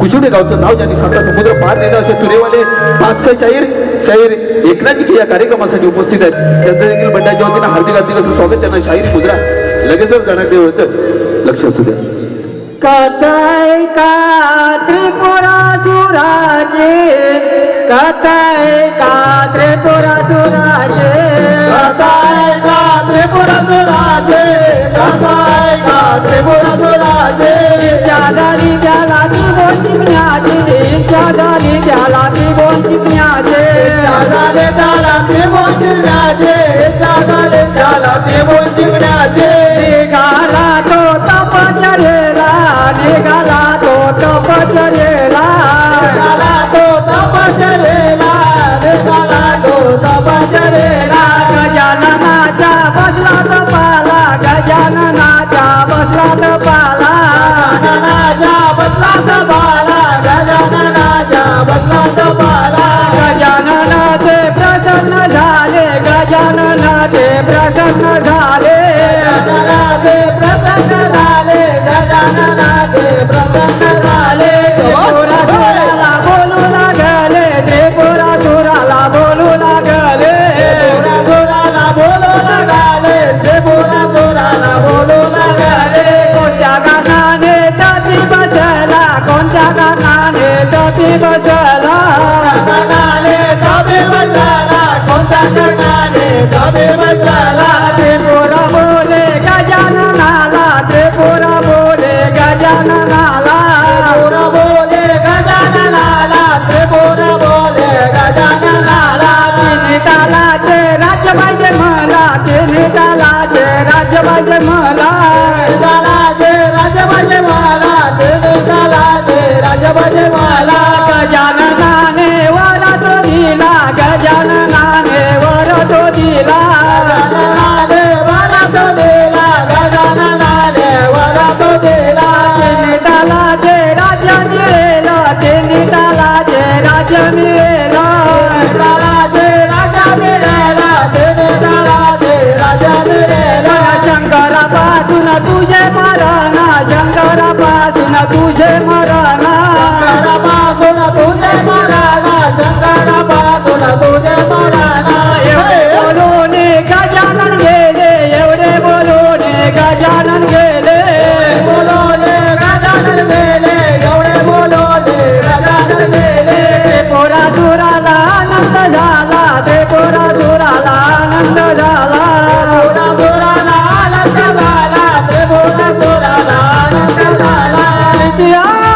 कुशुडे गावचं नाव ज्यांनी साता समुद्र पार नेलं असे तुरेवाले 5 शाहीर एकनाथ टिके या कार्यक्रमासाठी उपस्थित आहेत. त्यांचं देखील मंडळाच्या वतीनं हार्दिक असं स्वागत. त्यांना शाहिरी मुद्रा लगेचच जाणार होतं. लक्ष असू द्या. कथाय का त्रिपुरासुराचे, कथाय का त्रिपुरासुराचे, कथाय का त्रिपुरासुराचे, कथाय का त्रिपुरासुराचे. जादाली त्याला त्रिभुवन जिंकण्याचे, जादाली त्याला त्रिभुवन जिंकण्याचे, जागाले त्याला त्रिभुवन जिंकण्याचे, जागाले त्याला त्रिभुवन जिंकण्याचे. निघाला तो तपश्चर्येला, निघाला तो तपश्चर्येला, निघाला तो तपश्चर्येला, निघाला तो तपश्चर्येला. गजाननाच्या बसला तपाला, गजाननाच्या बसला तपाला, गजाननाच्या बसला तपाला, गजाननाच्या बसला तपाला. गजाननाचे प्रसन्न झाले, गजाननाचे प्रसन्न झाले, गजाननाचे प्रसन्न झाले, गजाननाचे प्रसन्न झाले. त्रिपुरासुराला बोलू लागले, त्रिपुरासुराला बोलू लागले, त्रिपुरासुराला बोलू लागले, त्रिपुरासुराला बोलू लागले. कोणत्या गाण्याने तपी बसला, कोणत्या गाण्याने तपी बसला, कर्णाने तबे बसला, कोणत्या कर्णाने तबे बसला. त्रिपुरा बोले गजाननाला, त्रिपुरा बोले गजाननाला, त्रिपुरा बोले गजाननाला, त्रिपुरा बोले गजाननाला. तिन्ही तालाचे राज्य पाहिजे मला, तिन्ही तालाचे राज्य पाहिजे मला, तालाचे राजबाजे मला, तालाचे राजबाजे मला. गजाननाने वर तो दिला, गजाननाने वर तो दिला, गजाननाने वरात दिला, गजाननाने वरात दिला. तिन्ही तालाचे राज्य मिळेलं, तिन्ही तालाचे राज्य मिळेलं, तालाचे राजा मिळाला, तालाचे राजा मिळाला. शंकरापासून तुझे मरण, शंकरापासून तुझे मरण, शंकरापासून तुझे मराठा, शंकरापासून तुझे मराठा. एवढे बोलून गजानन गेले, एवढे बोलून गजानन गेले, बोलोले गजानन गेले, एवढे बोलोले गजानन गेले. त्रिपुरासुराला आनंद झाला, त्रिपुरासुराला आनंद झाला, त्रिपुरासुराला आनंद झाला, त्रिपुरासुराला आनंद झाला. इतिहास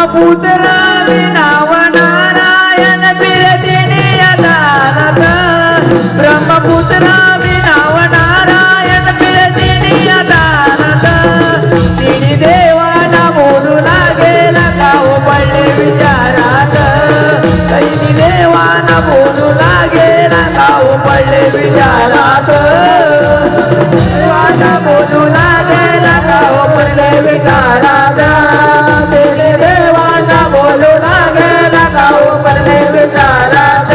ब्रह्मपुत्र नाव नारायण फिरतिनी अदालत ब्रह्मपुत्र नाव नारायण फिरतिनी अदालत तिन्ही देवाला बोलू लागेल गाव पडले विचारात तिन्ही देवाला बोलू लागेल गाव पडले विचारात देवाला बोलू लागेल गाव पडले विचारात तिन्ही देवाला बोलू लागेल गाव पडले विचारात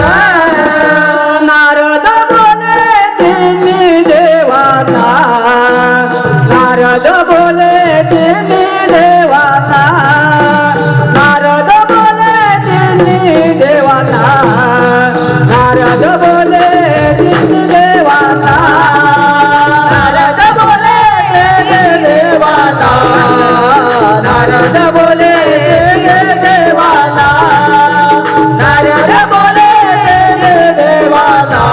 नारद बोले तिन्ही देवाला नारद बोले तिन्ही देवाला नारद बोले तिन्ही देवाला नारद बोले तिन्ही देवाला नारद बोले तिन्ही देवाला नारद बोले तिन्ही देवाला नारद बोले तिन्ही देवाला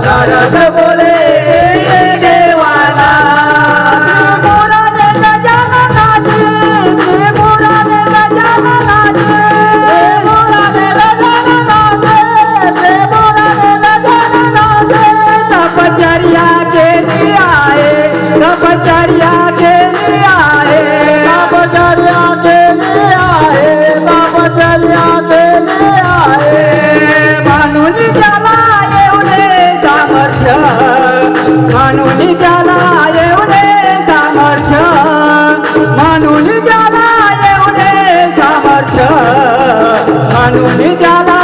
नारद बोले देवाला मोराने गजाननाचे मोराने गजाननाचे मोराने गजाननाचे मोराने गजाननाचे तपचर्या केली आहे तपचर्या केली आहे तपचर्या केली आहे तपचर्या केली आहे म्हणून त्याला एवढे सामर्थ्य म्हणून त्याला एवढे सामर्थ्य म्हणून त्याला एवढे सामर्थ्य म्हणून त्याला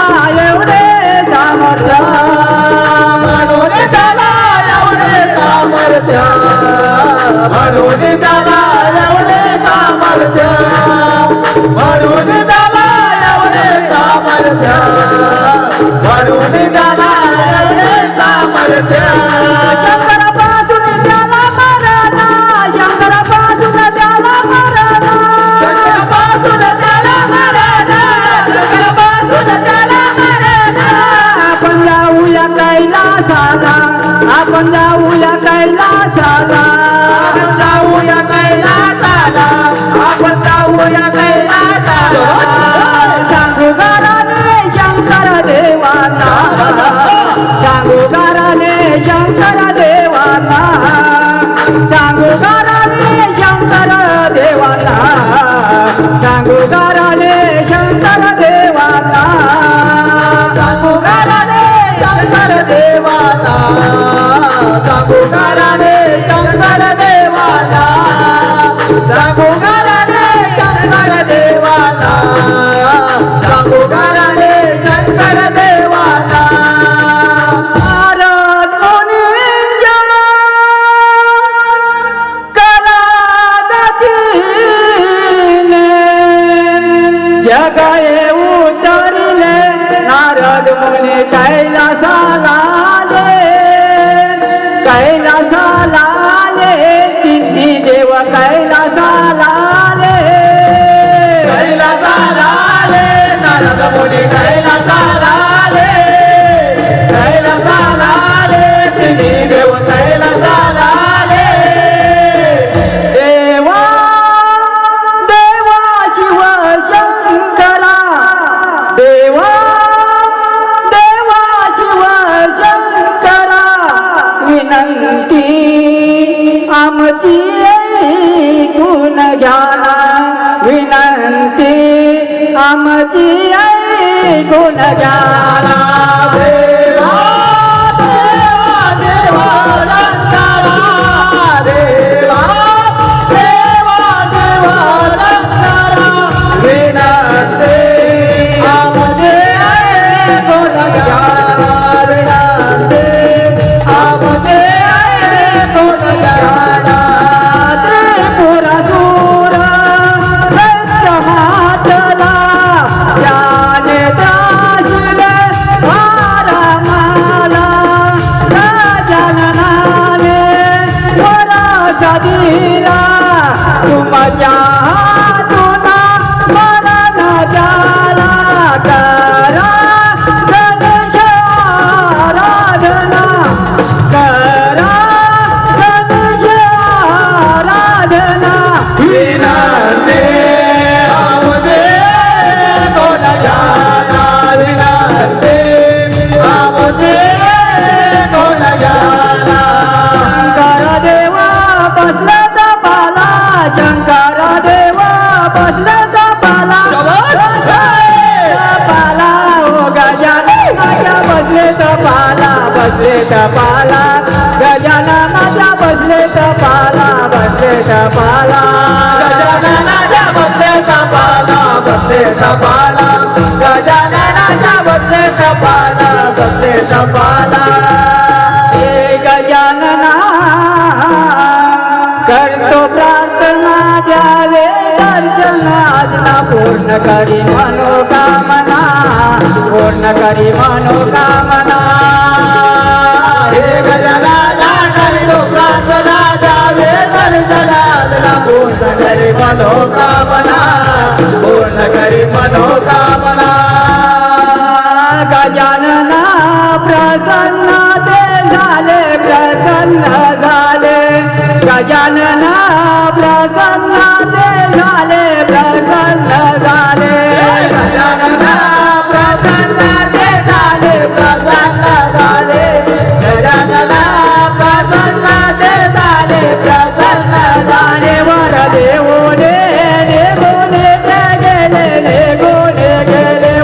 एवढे सामर्थ्य म्हणून त्याला एवढे सामर्थ्य म्हणून त्याला एवढे सामर्थ्य म्हणून त्याला एवढे सामर्थ्य म्हणून त्याला एवढे सामर्थ्य शंकरापासून त्याला मरणा शंकरापासून त्याला मरणा शंकरापासून त्याला मरणा शंकरापासून त्याला मरणा आपण जाऊया कैलासाला आपण जाऊया कैलासाला आपण जाऊया कैलासाला आपण जाऊया कैलासाला सांगू गाराने शंकर देवाला सांगू गाराने शंकर देवाला सांगू गाराने शंकर देवाला सांगू गाराने शंकर देवाला सांगू गाराने शंकर देवाला सांगू गाराने शंकर देवाला सांगू गाराने शंकर देवाला सांगू गाराने शंकर देवाला नारद मुनींच्या कलागतीने जगाए उतरले नारद मुनी कैलासाला आले तिन्ही देव कैलासाला आले नारद मुनी कैलासाला आले तिन्ही देव कैलासाला आले देवा देवा शिव शंकरा देवा देवा शिव शंकरा विनंती आमची गुण घ्याना विनंती आमची गुण घ्याना देवा देवा देवा शंकरा देवा देवा देवा शंकरा विनंती आमची गुण घ्याना विनंती आमची गुण घ्याना त्रिपुरासुर दैत्य हातला त्याने त्रासले टपाला गजाननाच्या बसले टपाला बसले टपाला गजाननाच्या बसले टपाला बसले टपाला गजाननाच्या बसले टपाला बसले टपाला हे गजानना करतो प्रार्थना द्यावे दर्शन आजना पूर्ण करी मनोकामना पूर्ण करी मनोकामना हे गजानना करितो प्रार्थना द्यावे दर्शनाला पूर्ण करी मनोकामना पूर्ण करी मनोकामना गजानना प्रसन्न ते झाले प्रसन्न झाले गजानना प्रसन्न ते झाले प्रसन्न झाले गजानना प्रसन्न ते झाले प्रसन्न झाले गजानना प्रसन्न ते झाले प्रसन्न झाले वर देवोने देवोने ते गेले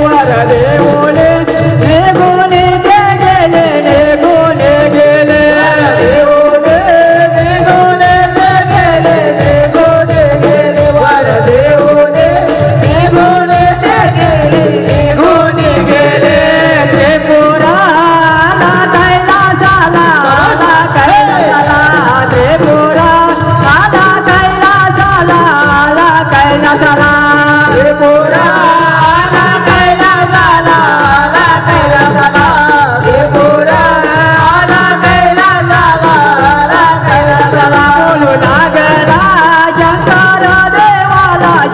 वर देवोने देवोने ते गेले देवोने देवोने ते गेले देवोने गेले वर देवोने देवोने ते गेले देवोने गेले त्रिपुराला कैलासाला आला कैलासाला त्रिपुरा आला कैलासाला आला कैलासाला त्रिपुरा आला कैलासाला आला कैलासाला त्रिपुरा आला कैलासाला आला कैलासाला बोलू लागला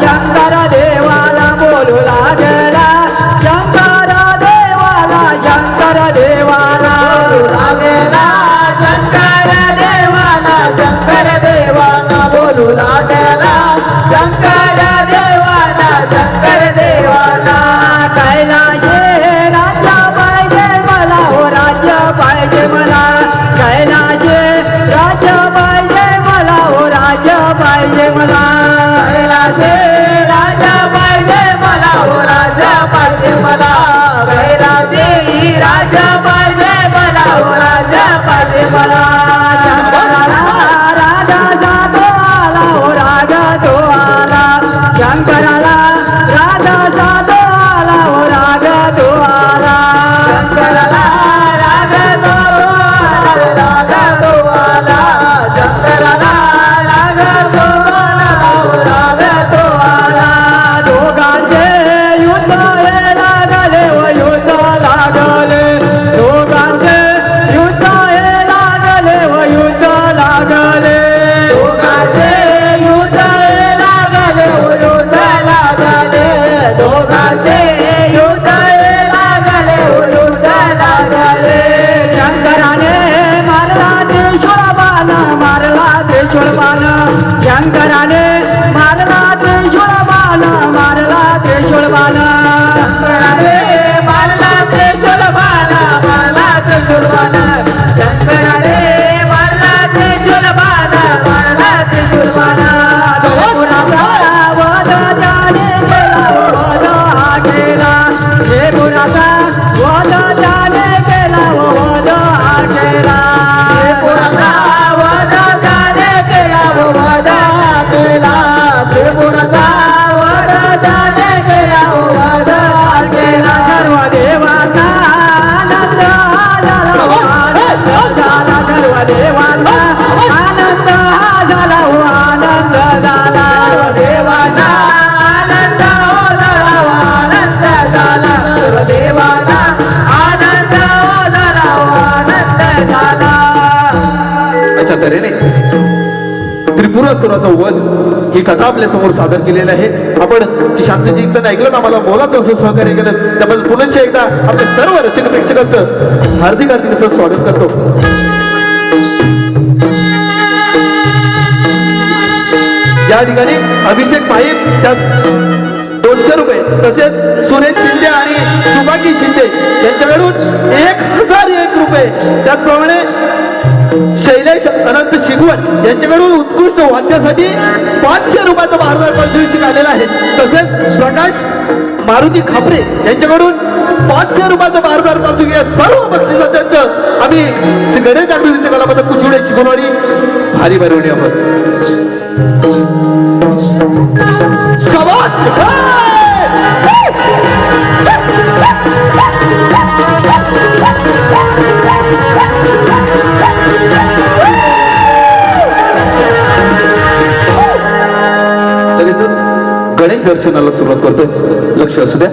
शंकर देवाला बोलू लागला शंकर देवाला लागेला शंकर देवाला बोलू लागेला शंकर देवाला कैलाशे राज्य पाहिजे मला हो राज्य पाहिजे मला कैलाशे राज्य पाहिजे मला हो राज्य पाहिजे मला कैलासे राजा पाहिजे मला हो राजा पाहिजे मला कैलासे राजा पाहिजे मला हो राजा पाहिजे मला शंकराला राजा जातो आला हो राजा तो आला शंकराला राजा जातो आला हो राजा तो आला शंकराला राजा तो आला राजा तो आला शंकराला राजा तो आला राजा तो आला दोघांचे युद्ध हे लागले व युद्ध लागले दोघांचे युद्ध हे लागले व युद्ध लागले दोघांचे युद्ध लागले युद्ध लागले दोघांचे युद्ध लागले युद्ध लागले शंकराने मारला त्रिशूळ बाण मारला त्रिशूळ बाण शंकराने मारला त्रिशूळ बाण मारला त्रिशूळ बाण शंकराने मारला त्रिशूल बाण मारला त्रिशूल बाण शंकराने मारला त्रिशूल बाण मारला त्रिशूल बाण त्रिपुराचा वध त्याने केला वध हा केला त्रिपुराचा वध त्याने केला वध हा केला त्रिपुराचा वध त्याने केला वध केला त्रिपुराचा वध त्याने केला वध केला सर्व देवांना आनंद झाला आनंद झाला सर्व देवांना आनंद झाला आनंद झाला देवाना आनंद झाला आनंद झाला देवाना आनंद झाला आनंद झाला अशा तऱ्हेने त्रिपुरासुराचा वध ही कथा आपल्या समोर सादर केलेली आहे. आपण ती शांत जिंकताना ऐकलं, आम्हाला मोलाचं असं सहकार्य केलं त्याबद्दल पुनश्च एकदा आपल्या सर्व रसिक प्रेक्षकांचं हार्दिक हार्दिक असं स्वागत करतो. या ठिकाणी अभिषेक पाईप त्यात 200 रुपये, तसेच सुरेश शिंदे आणि सुभागी शिंदे यांच्याकडून 1001 रुपये, त्याचप्रमाणे शैलेश अनंत शिगवण यांच्याकडून उत्कृष्ट वाद्यासाठी 500 रुपयाचा भारतात पारितोषिक आलेला आहे. तसेच प्रकाश मारुती खापरे यांच्याकडून 500 रुपयाचं बारदार प्राप्त या सर्व बक्षिसांचं आम्ही श्री गणेश दांडू नृत्य कलापथक कुचुडे शिकवणारी भारी भरवणी आपण शाबास! लगेचच गणेश दर्शनाला सुरुवात करतोय. लक्ष असू द्या.